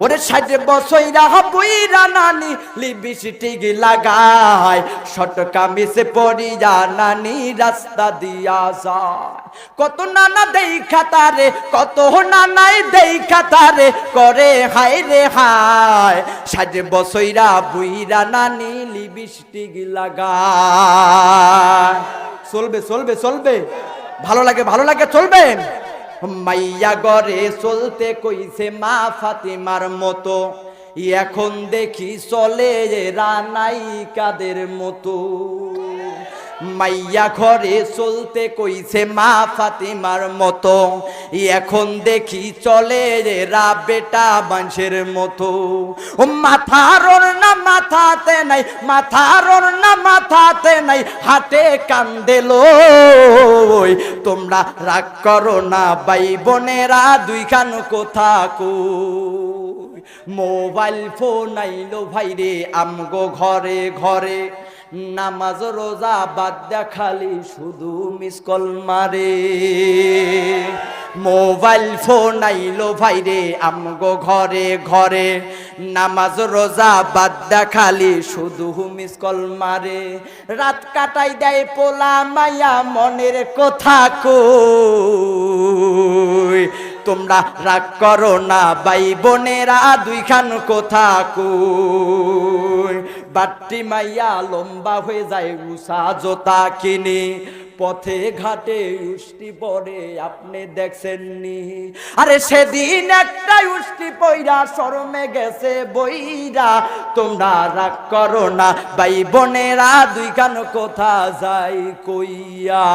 ওরে 60 বছইরা বইরা নানি লিপস্টিক লাগায়, শর্ট কামিজ পরিয়া নানি রাস্তা দিয়া যায়। কত নানা দেখা তারে, কত নানাই দেখা তারে করে হায় রে হায়। 60 বছইরা বইরা নানি লিপস্টিক লাগায়। চলবে চলবে চলবে, ভালো লাগে ভালো লাগে, চলবে। মাইয়া গরে চলতে কইছে মা ফাতিমার মতো, এখন দেখি চলে রানাইকাদের মতো। মাইয়া ঘরে চলতে কইছে মা ফাতিমার মতো, এখন দেখি চলে রা বেটা বাঁশের মতো। ও মাথার না মাথাতে নাই, মাথার না মাথাতে নাই, হাতে কান্দে লই। তোমরা রাগ করো না ভাই বোনেরা, দুইখান কথা কই। মোবাইল ফোন আইলো ভাইরে আমগো ঘরে ঘরে, নামাজ রোজা বাদ দিয়া খালি শুধু মিস কল মারে। মোবাইল ফোন আইলো ভাইরে আমগো ঘরে ঘরে, নামাজ রোজা বাদ দিয়া খালি শুধু মিস কল মারে। রাত কাটাই দেয় পোলা মাইয়া মনের কথা কই। তোমরা রাগ করো না ভাই বোনেরা, দুইখান কথা কই। বাট্টি মাইয়া লম্বা হয়ে যায় উষা জোতা কিনে, পথে ঘাটে উষ্টি পরে আপনি দেখছেননি। আরে সেদিন একটা উষ্টি পইরা শরমে গেছে বইরা। তোমরা রাগ করো না ভাই বোনেরা, দুইখান কথা যাই কইয়া।